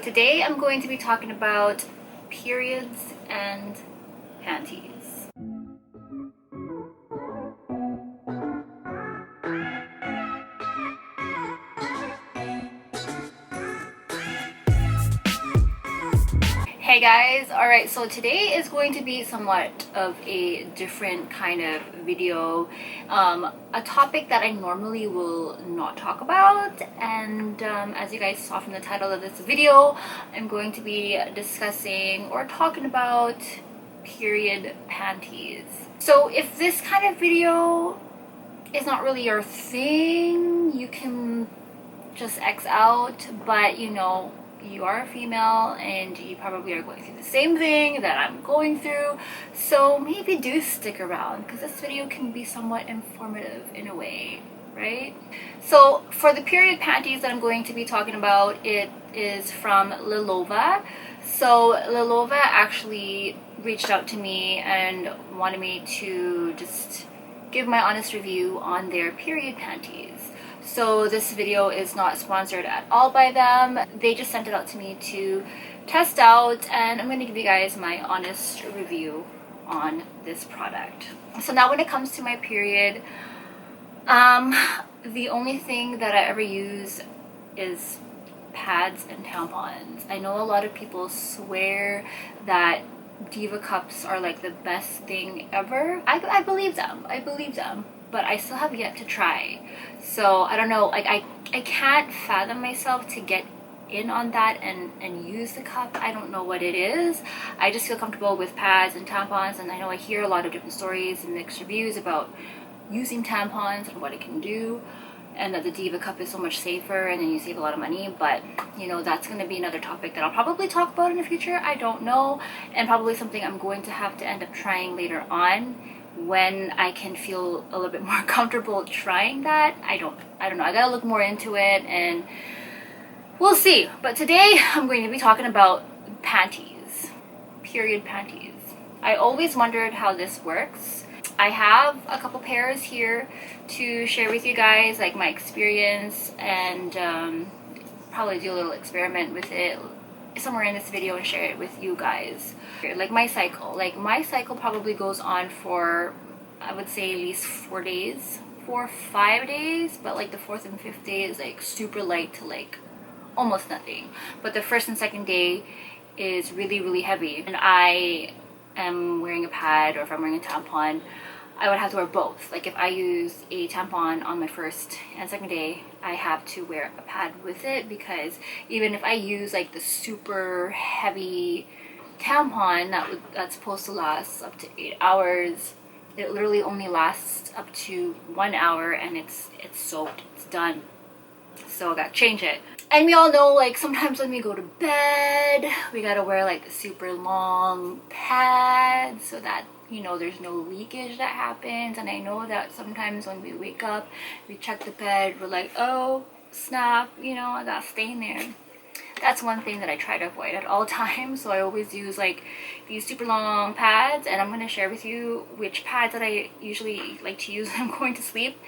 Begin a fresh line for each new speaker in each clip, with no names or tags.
Today I'm going to be talking about periods and panties. Hey guys, alright, so today is going to be somewhat of a different kind of video, a topic that I normally will not talk about, and as you guys saw from the title of this video, I'm going to be discussing or talking about period panties. So if this kind of video is not really your thing, you can just X out, but you know, you are a female and you probably are going through the same thing that I'm going through, so maybe do stick around because this video can be somewhat informative in a way, right? So for the period panties that I'm going to be talking about, it is from Lilova. So Lilova actually reached out to me and wanted me to just give my honest review on their period panties. So this video is not sponsored at all by them. They just sent it out to me to test out, and I'm going to give you guys my honest review on this product. So now when it comes to my period, the only thing that I ever use is pads and tampons. I know a lot of people swear that Diva cups are like the best thing ever. I believe them. But I still have yet to try. So I don't know, like I can't fathom myself to get in on that and use the cup. I don't know what it is. I just feel comfortable with pads and tampons, and I know I hear a lot of different stories and mixed reviews about using tampons and what it can do, and that the Diva cup is so much safer and then you save a lot of money. But you know, that's going to be another topic that I'll probably talk about in the future. I don't know, and probably something I'm going to have to end up trying later on when I can feel a little bit more comfortable trying that. I don't know, I gotta look more into it and we'll see. But today I'm going to be talking about panties, period panties. I always wondered how this works. I have a couple pairs here to share with you guys, like my experience, and probably do a little experiment with it somewhere in this video and share it with you guys. Like my cycle probably goes on for, I would say, at least 4 days, 4 or 5 days, but like the 4th and 5th day is like super light to like almost nothing, but the 1st and 2nd day is really heavy, and I am wearing a pad, or if I'm wearing a tampon, I would have to wear both. Like if I use a tampon on my 1st and 2nd day, I have to wear a pad with it, because even if I use like the super heavy tampon that's supposed to last up to 8 hours, it literally only lasts up to 1 hour and it's soaked, it's done. So I gotta change it. And we all know, like, sometimes when we go to bed, we gotta wear like super long pads so that, you know, there's no leakage that happens. And I know that sometimes when we wake up, we check the bed, we're like, oh snap, you know, I got a stain there. That's one thing that I try to avoid at all times. So I always use like these super long pads, and I'm going to share with you which pads that I usually like to use when I'm going to sleep.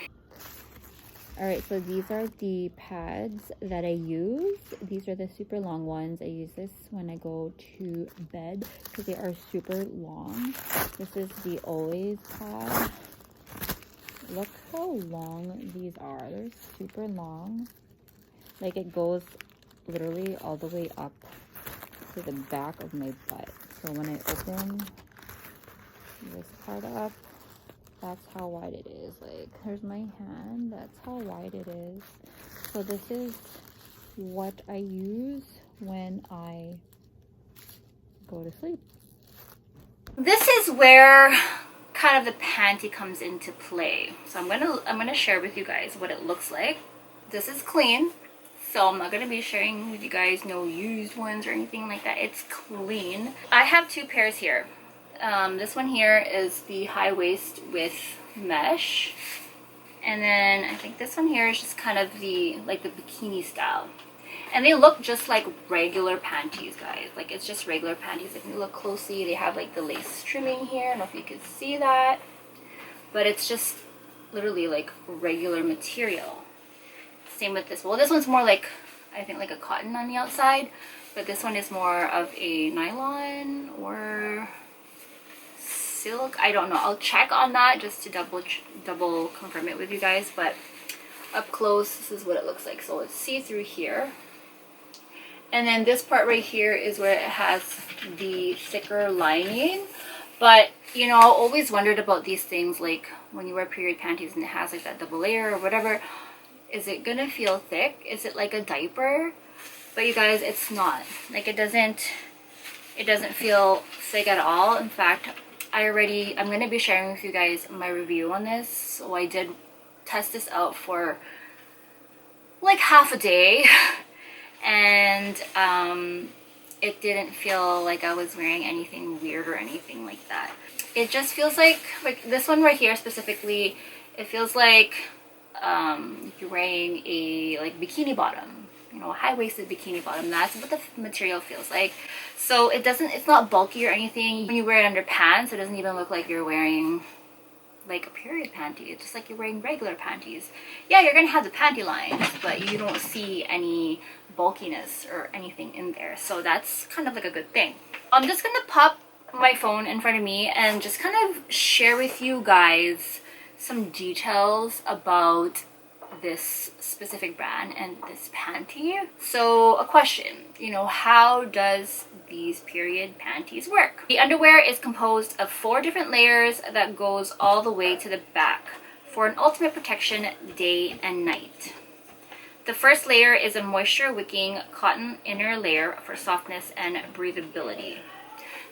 Alright, so these are the pads that I use. These are the super long ones. I use this when I go to bed because they are super long. This is the Always pad. Look how long these are. They're super long. Like it goes literally all the way up to the back of my butt. So when I open this part up, that's how wide it is. Like, here's my hand, that's how wide it is. So this is what I use when I go to sleep. This is where kind of the panty comes into play. So I'm gonna share with you guys what it looks like. This is clean, so I'm not gonna be sharing with you guys no used ones or anything like that. It's clean. I have 2 pairs here. This one here is the high waist with mesh, and then I think this one here is just kind of the like the bikini style, and they look just like regular panties, guys. Like it's just regular panties. If you look closely, they have like the lace trimming here. I don't know if you can see that, but it's just literally like regular material. Same with this. Well, this one's more like, I think, like a cotton on the outside, but this one is more of a nylon or silk. I don't know. I'll check on that just to double confirm it with you guys. But up close, this is what it looks like. So it's see-through here, and then this part right here is where it has the thicker lining. But you know, I always wondered about these things, like when you wear period panties and it has like that double layer or whatever, is it gonna feel thick? Is it like a diaper? But you guys, it's not. Like it doesn't feel thick at all. In fact, I'm gonna be sharing with you guys my review on this. So I did test this out for like half a day and it didn't feel like I was wearing anything weird or anything like that. It just feels like this one right here specifically, it feels like you're wearing a like bikini bottom, you know, a high-waisted bikini bottom. That's what the material feels like. So it's not bulky or anything. When you wear it under pants, it doesn't even look like you're wearing like a period panty. It's just like you're wearing regular panties. Yeah, you're gonna have the panty lines, but you don't see any bulkiness or anything in there. So that's kind of like a good thing. I'm just gonna pop my phone in front of me and just kind of share with you guys some details about this specific brand and this panty. So a question, you know, how does these period panties work? The underwear is composed of 4 different layers that goes all the way to the back for an ultimate protection day and night. The first layer is a moisture wicking cotton inner layer for softness and breathability.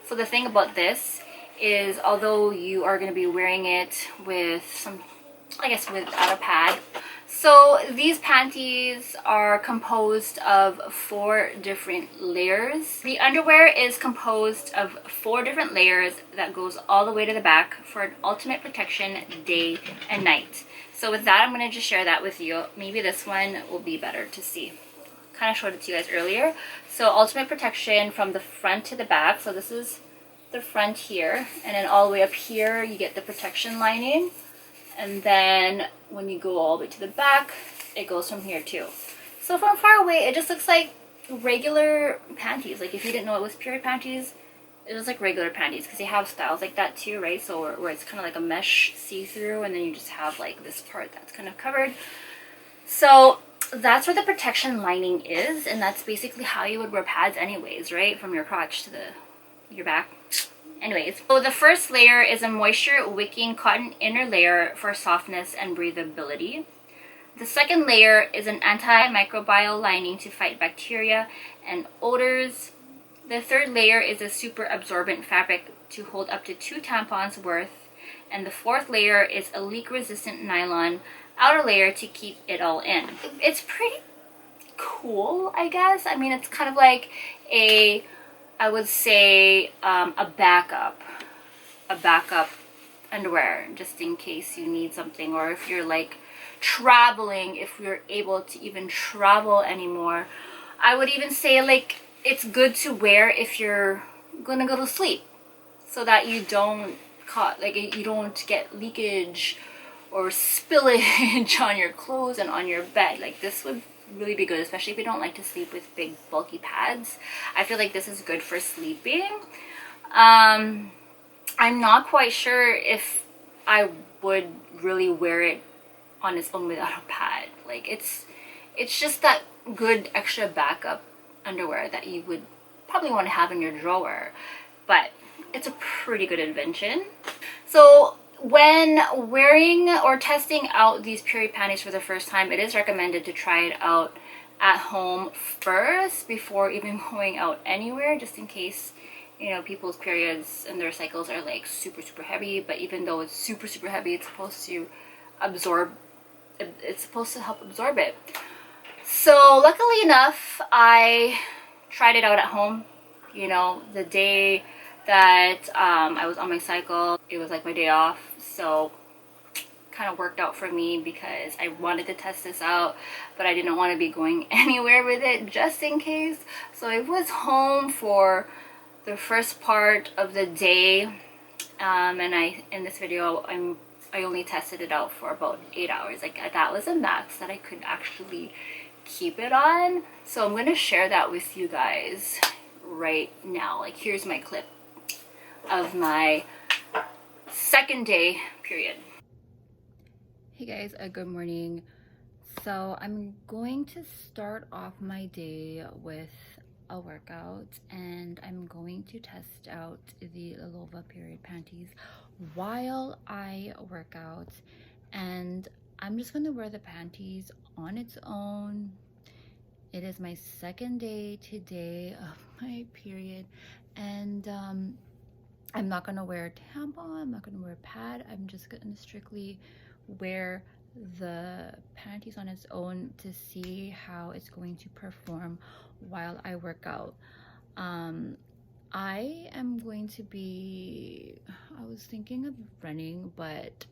So the thing about this is, although you are going to be wearing it with some, I guess, without a pad. So these panties are composed of 4 different layers. The underwear is composed of 4 different layers that goes all the way to the back for an ultimate protection day and night. So with that, I'm going to just share that with you. Maybe this one will be better to see. Kind of showed it to you guys earlier. So ultimate protection from the front to the back. So this is the front here, and then all the way up here you get the protection lining, and then when you go all the way to the back, it goes from here too. So from far away, it just looks like regular panties. Like if you didn't know it was period panties, it was like regular panties, because they have styles like that too, right? So where it's kind of like a mesh see-through, and then you just have like this part that's kind of covered. So that's where the protection lining is, and that's basically how you would wear pads anyways, right? From your crotch to your back. Anyways, so the first layer is a moisture wicking cotton inner layer for softness and breathability. The second layer is an antimicrobial lining to fight bacteria and odors. The third layer is a super absorbent fabric to hold up to 2 tampons worth. And the fourth layer is a leak resistant nylon outer layer to keep it all in. It's pretty cool, I guess. I mean, it's kind of like I would say a backup underwear, just in case you need something, or if you're like traveling, if you're able to even travel anymore. I would even say like it's good to wear if you're gonna go to sleep, so that you don't get leakage or spillage on your clothes and on your bed. Like this would really be good, especially if you don't like to sleep with big bulky pads. I feel like this is good for sleeping. I'm not quite sure if I would really wear it on its own without a pad. Like it's just that good extra backup underwear that you would probably want to have in your drawer, but it's a pretty good invention. So when wearing or testing out these period panties for the first time, it is recommended to try it out at home first before even going out anywhere, just in case, you know, people's periods and their cycles are like super heavy. But even though it's super heavy, it's supposed to help absorb it. So luckily enough, I tried it out at home. You know, the day that I was on my cycle, it was like my day off, so kind of worked out for me because I wanted to test this out, but I didn't want to be going anywhere with it just in case. So I was home for the first part of the day, and in this video I only tested it out for about 8 hours. Like that was a max that I could actually keep it on. So I'm gonna share that with you guys right now. Like, here's my clip of my second day period. Hey guys, good morning. So I'm going to start off my day with a workout, and I'm going to test out the Lilova Period Panties while I work out. And I'm just gonna wear the panties on its own. It is my second day today of my period, and I'm not gonna wear a tampon, I'm not gonna wear a pad. I'm just gonna strictly wear the panties on its own to see how it's going to perform while I work out. I am going to be, I was thinking of running, but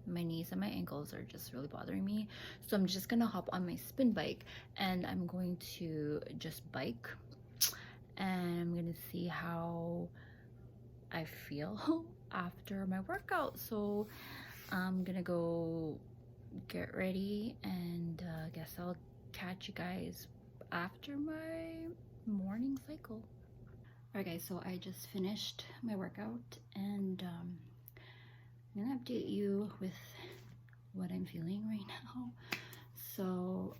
my knees and my ankles are just really bothering me. So I'm just gonna hop on my spin bike and I'm going to just bike, and I'm gonna see how I feel after my workout. So I'm gonna go get ready, and guess I'll catch you guys after my morning cycle. Alright guys, so I just finished my workout, and I'm gonna update you with what I'm feeling right now. So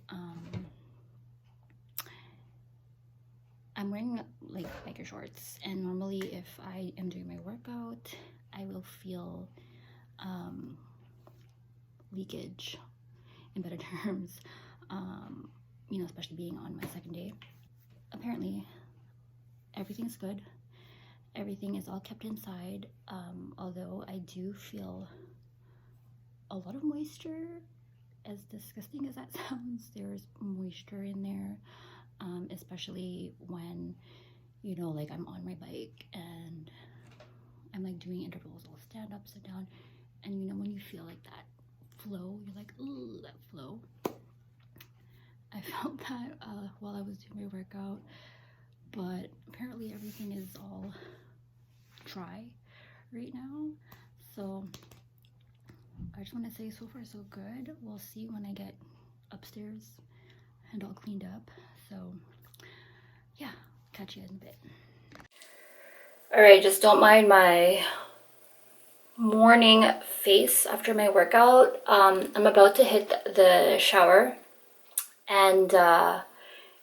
I'm wearing like biker shorts, and normally if I am doing my workout, I will feel leakage, in better terms, you know, especially being on my second day. Apparently everything's good, everything is all kept inside, although I do feel a lot of moisture. As disgusting as that sounds, there's moisture in there, especially when, you know, like I'm on my bike and I'm like doing intervals. I'll stand up, sit down, and you know when you feel like that flow, you're like, ooh, that flow. I felt that while I was doing my workout, but apparently everything is all dry right now. So I just want to say, so far so good. We'll see when I get upstairs and all cleaned up. So yeah, catch you guys in a bit. All right, just don't mind my morning face after my workout. I'm about to hit the shower, and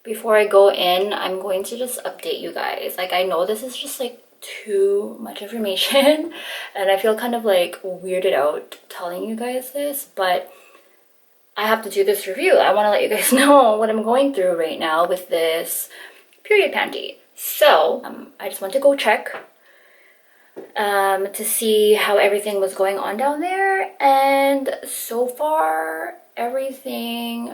before I go in, I'm going to just update you guys. Like, I know this is just like too much information and I feel kind of like weirded out telling you guys this, but I have to do this review. I want to let you guys know what I'm going through right now with this period panty. So I just went to go check to see how everything was going on down there, and so far everything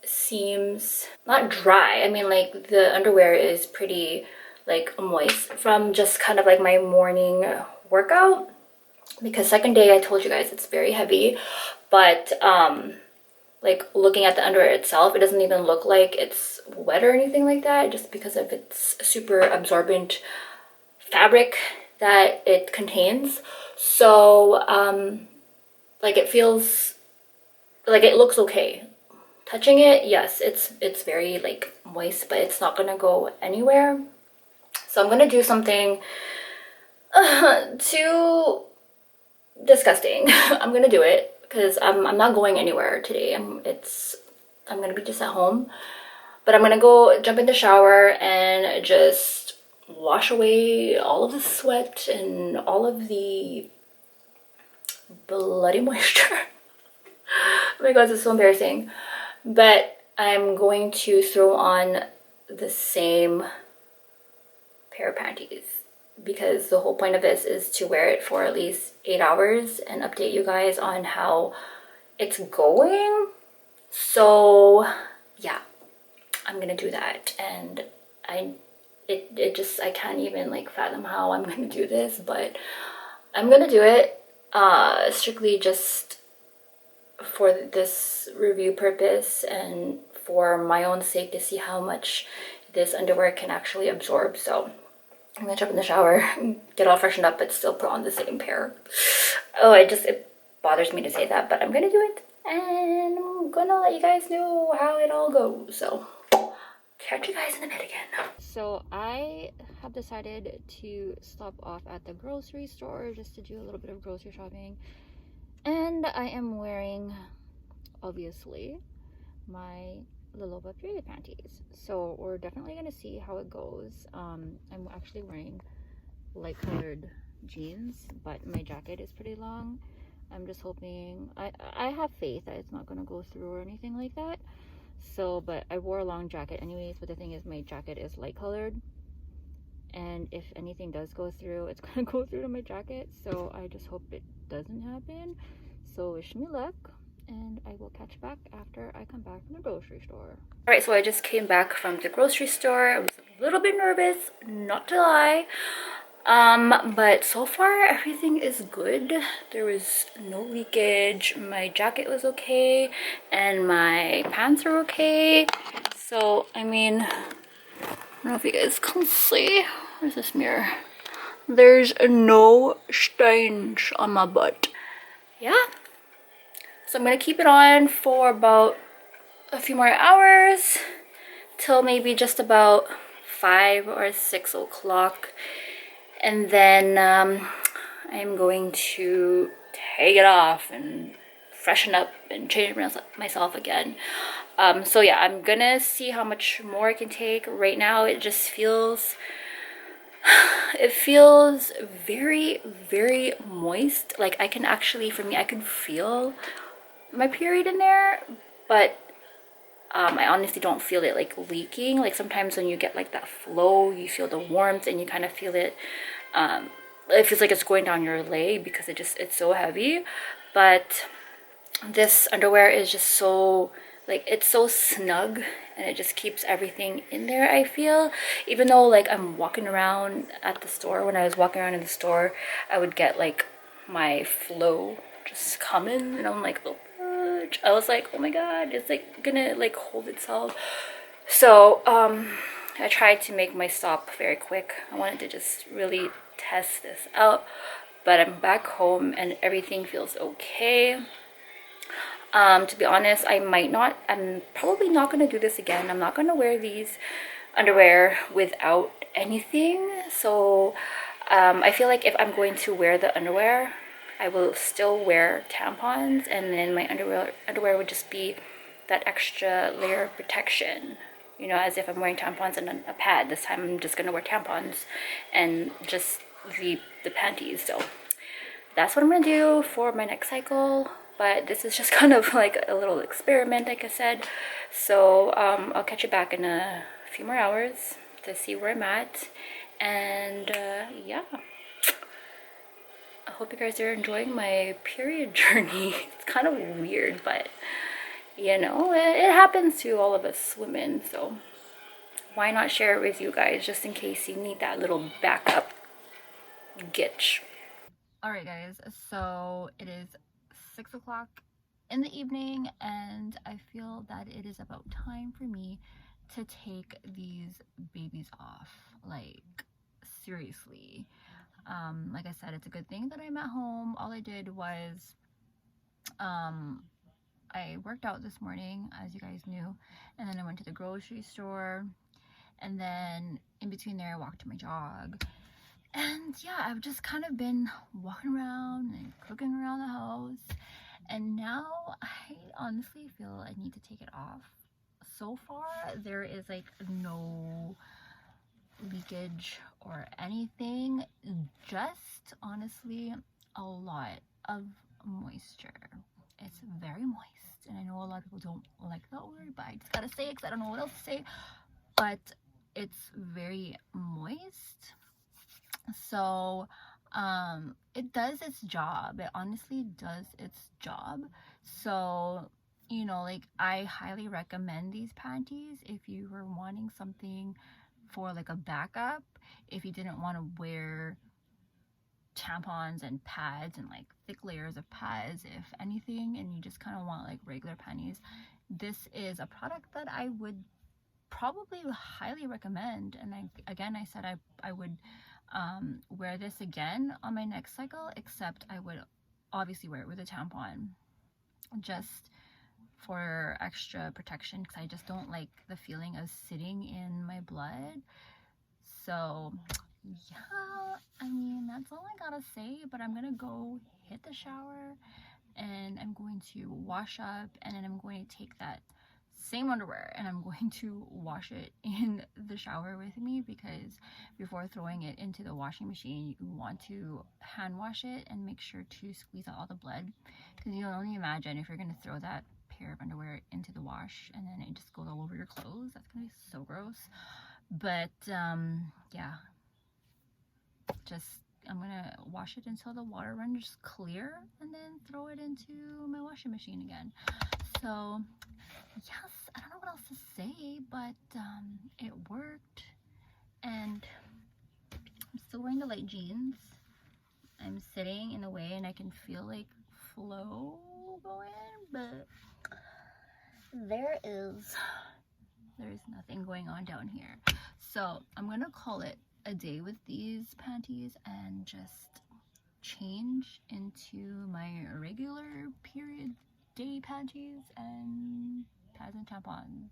seems not dry. I mean, like, the underwear is pretty like moist from just kind of like my morning workout, because second day I told you guys it's very heavy, but like, looking at the underwear itself, it doesn't even look like it's wet or anything like that, just because of its super absorbent fabric that it contains. So like, it feels like it looks okay. Touching it, yes, it's very like moist, but it's not gonna go anywhere. So I'm gonna do something too disgusting. I'm gonna do it because I'm not going anywhere today. I'm gonna be just at home, but I'm gonna go jump in the shower and just wash away all of the sweat and all of the bloody moisture. Oh my god, this is so embarrassing. But I'm going to throw on the same pair of panties, because the whole point of this is to wear it for at least 8 hours and update you guys on how it's going. So yeah, I'm gonna do that, and I can't even like fathom how I'm gonna do this, but I'm gonna do it strictly just for this review purpose and for my own sake, to see how much this underwear can actually absorb. So I'm gonna jump in the shower, get all freshened up, but still put on the same pair. Oh, it bothers me to say that, but I'm gonna do it. and I'm gonna let you guys know how it all goes. So catch you guys in a bit again. So I have decided to stop off at the grocery store just to do a little bit of grocery shopping, and I am wearing, obviously, my Lilova Period Panties. So we're definitely gonna see how it goes. I'm actually wearing light colored jeans, but my jacket is pretty long. I'm just hoping, I have faith that it's not gonna go through or anything like that. So, but I wore a long jacket anyways, but the thing is my jacket is light colored, and if anything does go through, it's gonna go through to my jacket. So I just hope it doesn't happen. So wish me luck, and I will catch back after I come back from the grocery store. All right, so I just came back from the grocery store. I was a little bit nervous, not to lie. But so far everything is good. There was no leakage. My jacket was okay, and my pants are okay. So, I mean, I don't know if you guys can see. Where's this mirror? There's no stains on my butt. Yeah. So I'm gonna keep it on for about a few more hours till maybe just about 5 or 6 o'clock, and then I'm going to take it off and freshen up and change myself again. So yeah, I'm gonna see how much more I can take. Right now it just feels, it feels very, very moist. Like I can actually, for me, I can feel my period in there, but I honestly don't feel it like leaking. Like sometimes when you get like that flow, you feel the warmth and you kind of feel it. It feels like it's going down your leg because it's so heavy. But this underwear is just so, like, it's so snug, and it just keeps everything in there, I feel. Even though like I'm walking around at the store, when I was walking around in the store, I would get like my flow just coming, and I'm like, oh, I was like, oh my god, it's like gonna like hold itself. So I tried to make my stop very quick. I wanted to just really test this out, but I'm back home and everything feels okay. To be honest, I'm probably not gonna do this again. I'm not gonna wear these underwear without anything. So I feel like if I'm going to wear the underwear, I will still wear tampons, and then my underwear would just be that extra layer of protection, you know, as if I'm wearing tampons and a pad. This time I'm just gonna wear tampons and just the panties. So that's what I'm gonna do for my next cycle. But this is just kind of like a little experiment, like I said. So I'll catch you back in a few more hours to see where I'm at. And yeah, I hope you guys are enjoying my period journey. It's kind of weird, but you know, it happens to all of us women. So why not share it with you guys, just in case you need that little backup gitch. All right, guys, so it is 6 o'clock in the evening, and I feel that it is about time for me to take these babies off. Like, seriously. Like I said, it's a good thing that I'm at home. All I did was I worked out this morning, as you guys knew, and then I went to the grocery store, and then in between there I walked to my jog. And yeah, I've just kind of been walking around and cooking around the house, and now I honestly feel I need to take it off. So far there is like no leakage or anything, just honestly a lot of moisture. It's very moist, and I know a lot of people don't like that word, but I just gotta say it because I don't know what else to say. But it's very moist. So it does its job. It honestly does its job. So, you know, like, I highly recommend these panties if you were wanting something for like a backup, if you didn't want to wear tampons and pads and like thick layers of pads, if anything, and you just kind of want like regular panties. This is a product that I would probably highly recommend. And I said I would wear this again on my next cycle, except I would obviously wear it with a tampon, just for extra protection because I just don't like the feeling of sitting in my blood. So yeah, I mean, that's all I gotta say, but I'm gonna go hit the shower and I'm going to wash up, and then I'm going to take that same underwear and I'm going to wash it in the shower with me, because before throwing it into the washing machine you want to hand wash it and make sure to squeeze out all the blood, because you can only imagine if you're going to throw that pair of underwear into the wash and then it just goes all over your clothes. That's gonna be so gross. But yeah, just I'm gonna wash it until the water runs clear and then throw it into my washing machine again. So yes, I don't know what else to say, but it worked, and I'm still wearing the light jeans. I'm sitting in a way and I can feel like flow going, but there's nothing going on down here. So I'm gonna call it a day with these panties and just change into my regular period day panties and pads and tampons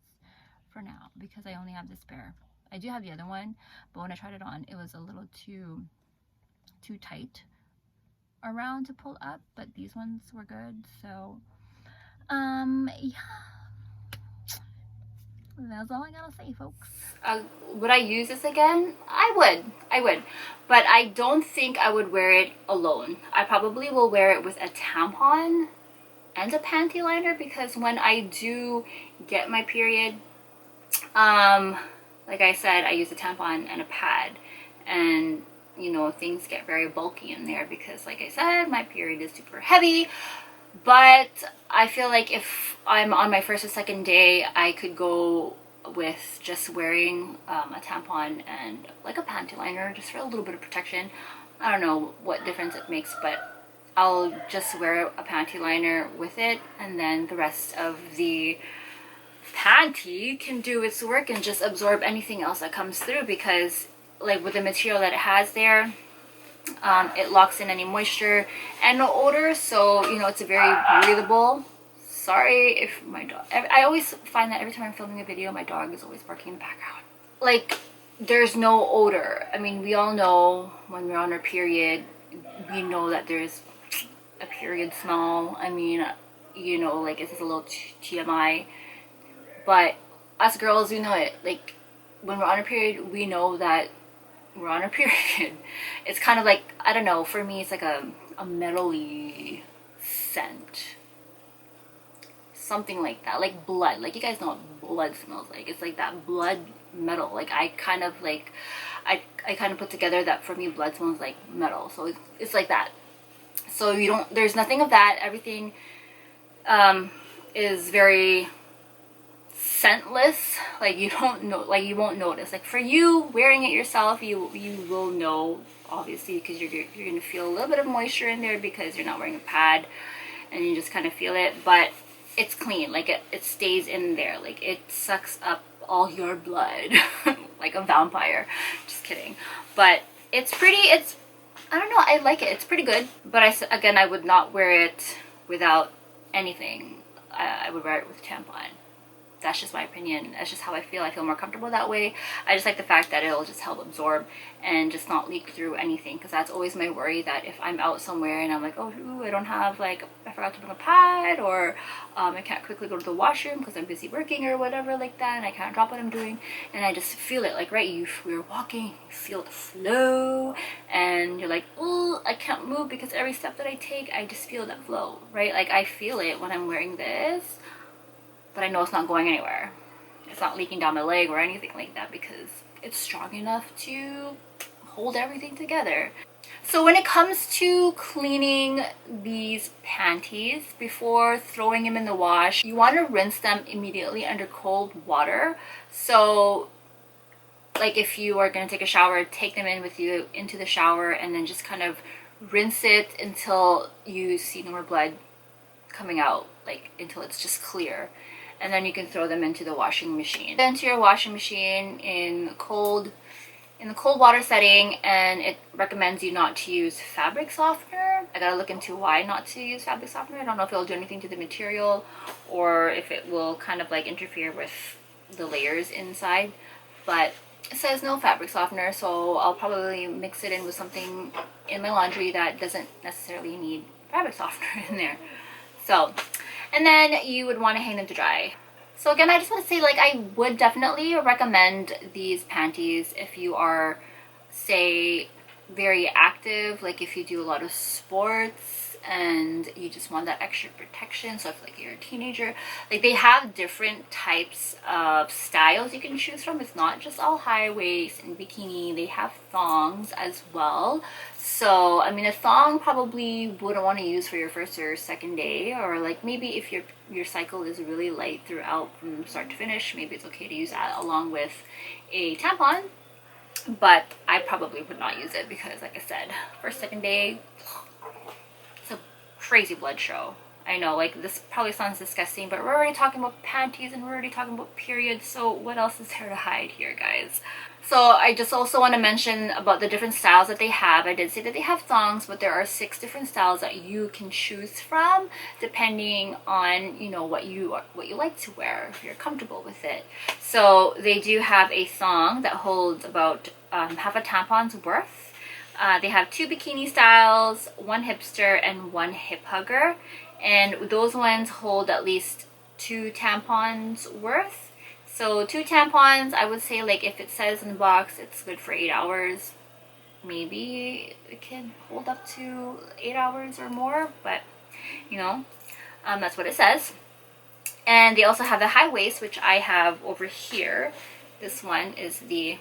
for now, because I only have this pair. I do have the other one, but when I tried it on it was a little too tight around to pull up, but these ones were good. So yeah, that's all I gotta say, folks. Would I use this again? I would, but I don't think I would wear it alone. I probably will wear it with a tampon and a panty liner, because when I do get my period, like I said, I use a tampon and a pad, and you know, things get very bulky in there because, like I said, my period is super heavy. But I feel like if I'm on my first or second day, I could go with just wearing a tampon and like a panty liner just for a little bit of protection. I don't know what difference it makes, but I'll just wear a panty liner with it, and then the rest of the panty can do its work and just absorb anything else that comes through, because like with the material that it has there, it locks in any moisture and no odor, so you know, it's a very breathable. Sorry if my dog, I always find that every time I'm filming a video my dog is always barking in the background. Like, there's no odor. I mean, we all know when we're on our period, we know that there's a period smell. I mean, you know, like, it's just a little TMI, but us girls, we know it. Like, when we're on a period, we know that we're on our period. It's kind of like, I don't know, for me it's like a metally scent, something like that, like blood. Like, you guys know what blood smells like. It's like that blood metal. Like, I kind of put together that for me blood smells like metal, so it's like that. So you don't, there's nothing of that. Everything is very scentless. Like, you don't know, like, you won't notice. Like, for you wearing it yourself, you will know, obviously, because you're gonna feel a little bit of moisture in there because you're not wearing a pad, and you just kind of feel it. But it's clean. Like, it stays in there. Like, it sucks up all your blood like a vampire. Just kidding. But it's pretty, it's, I don't know, I like it. It's pretty good. But again, I would not wear it without anything. I would wear it with a tampon. That's just my opinion. That's just how I feel. I feel more comfortable that way. I just like the fact that it'll just help absorb and just not leak through anything, because that's always my worry, that if I'm out somewhere and I'm like, oh, ooh, I don't have, like, I forgot to bring a pad, or I can't quickly go to the washroom because I'm busy working or whatever like that, and I can't drop what I'm doing, and I just feel it, like, right, we're walking, you feel the flow, and you're like, oh, I can't move because every step that I take, I just feel that flow, right? Like, I feel it when I'm wearing this, but I know it's not going anywhere. It's not leaking down my leg or anything like that, because it's strong enough to hold everything together. So when it comes to cleaning these panties, before throwing them in the wash, you want to rinse them immediately under cold water. So, like, if you are going to take a shower, take them in with you into the shower, and then just kind of rinse it until you see no more blood coming out, like, until it's just clear. And then you can throw them into the washing machine. Into your washing machine in cold in the cold water setting, and it recommends you not to use fabric softener. I gotta look into why not to use fabric softener. I don't know if it'll do anything to the material or if it will kind of like interfere with the layers inside, but it says no fabric softener, so I'll probably mix it in with something in my laundry that doesn't necessarily need fabric softener in there. So, and then you would want to hang them to dry. So again, I just want to say, like, I would definitely recommend these panties if you are, say, very active, like if you do a lot of sports and you just want that extra protection. So if like you're a teenager, like they have different types of styles you can choose from. It's not just all high waist and bikini. They have thongs as well. So I mean, a thong probably wouldn't want to use for your first or second day, or like maybe if your cycle is really light throughout from start to finish, maybe it's okay to use that along with a tampon. But I probably would not use it because, like I said, first, second day, it's a crazy blood show. I know, like, this probably sounds disgusting, but we're already talking about panties and we're already talking about periods, so what else is there to hide here, guys? So I just also want to mention about the different styles that they have. I did say that they have thongs, but there are 6 different styles that you can choose from depending on, you know, what you like to wear, if you're comfortable with it. So they do have a thong that holds about half a tampon's worth. They have 2 bikini styles, 1 hipster and 1 hip hugger, and those ones hold at least 2 tampons worth. So 2 tampons, I would say, like, if it says in the box it's good for 8 hours, maybe it can hold up to 8 hours or more, but you know, that's what it says. And they also have the high waist, which I have over here. This one is the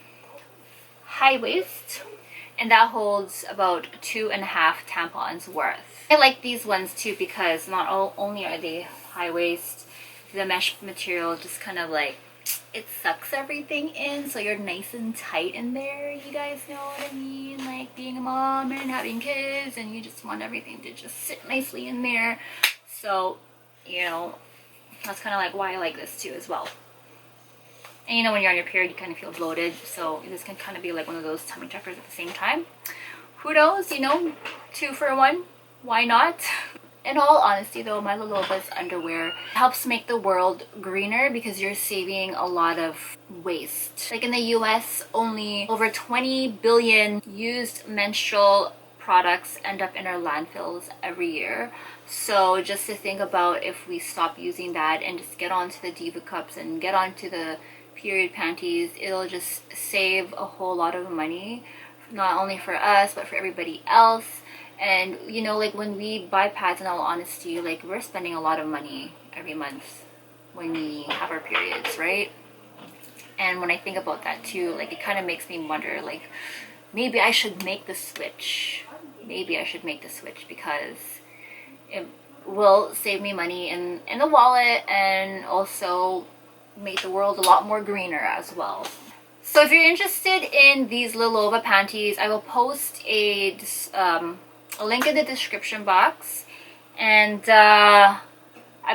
high waist, and that holds about 2.5 tampons worth. I like these ones too because not only are they high waist, the mesh material just kind of like, it sucks everything in, so you're nice and tight in there. You guys know what I mean? Like being a mom and having kids, and you just want everything to just sit nicely in there. So, you know, that's kind of like why I like this too as well. And you know, when you're on your period, you kind of feel bloated, so this can kind of be like one of those tummy tuckers at the same time. Who knows, you know, 2 for 1, why not? In all honesty though, my Lilova's underwear helps make the world greener because you're saving a lot of waste. Like in the US, only over 20 billion used menstrual products end up in our landfills every year. So just to think about, if we stop using that and just get onto the Diva cups and get onto the period panties, it'll just save a whole lot of money, not only for us but for everybody else. And you know, like when we buy pads, in all honesty, like we're spending a lot of money every month when we have our periods, right? And when I think about that too, like it kind of makes me wonder, like maybe I should make the switch. Maybe I should make the switch because it will save me money in the wallet and also make the world a lot more greener as well. So if you're interested in these Lilova panties, I will post a link in the description box, and I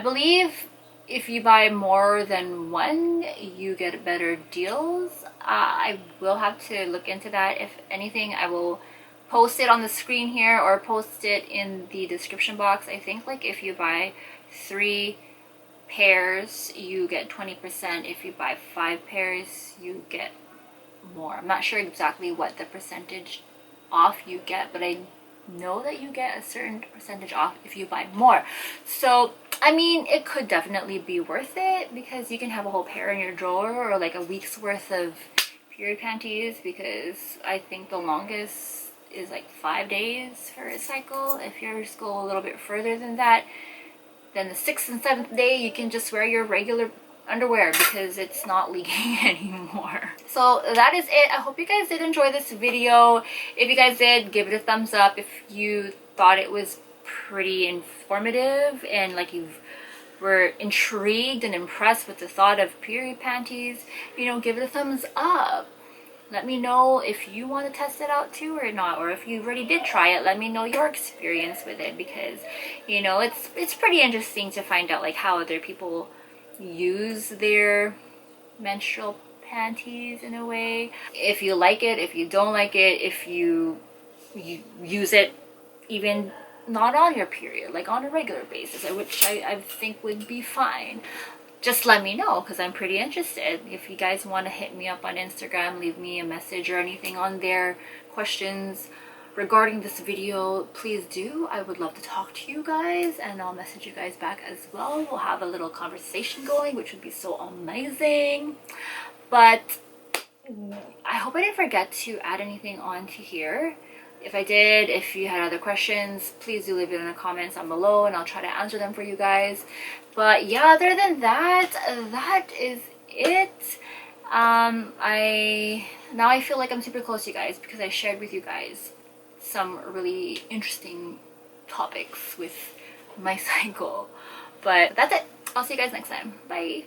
believe if you buy more than one, you get better deals. I will have to look into that. If anything, I will post it on the screen here or post it in the description box. I think like if you buy 3 pairs, you get 20%. If you buy 5 pairs, you get more. I'm not sure exactly what the percentage off you get, but I know that you get a certain percentage off if you buy more. So I mean, it could definitely be worth it because you can have a whole pair in your drawer, or like a week's worth of period panties, because I think the longest is like 5 days for a cycle. If yours go a little bit further than that, then the 6th and 7th day you can just wear your regular underwear because it's not leaking anymore. So that is it. I hope you guys did enjoy this video. If you guys did, give it a thumbs up. If you thought it was pretty informative and like you were intrigued and impressed with the thought of period panties, you know, give it a thumbs up. Let me know if you want to test it out too or not, or if you already did try it, let me know your experience with it, because you know, it's pretty interesting to find out like how other people use their menstrual panties in a way. If you like it, if you don't like it, if you use it even not on your period, like on a regular basis, which I think would be fine, just let me know, because I'm pretty interested. If you guys want to hit me up on Instagram, leave me a message or anything on there, questions regarding this video, please do. I would love to talk to you guys, and I'll message you guys back as well. We'll have a little conversation going, which would be so amazing. But I hope I didn't forget to add anything onto here. If I did, if you had other questions, please do leave it in the comments down below and I'll try to answer them for you guys. But yeah, other than that, that is it. I feel like I'm super close to you guys because I shared with you guys some really interesting topics with my cycle. But that's it. I'll see you guys next time. Bye.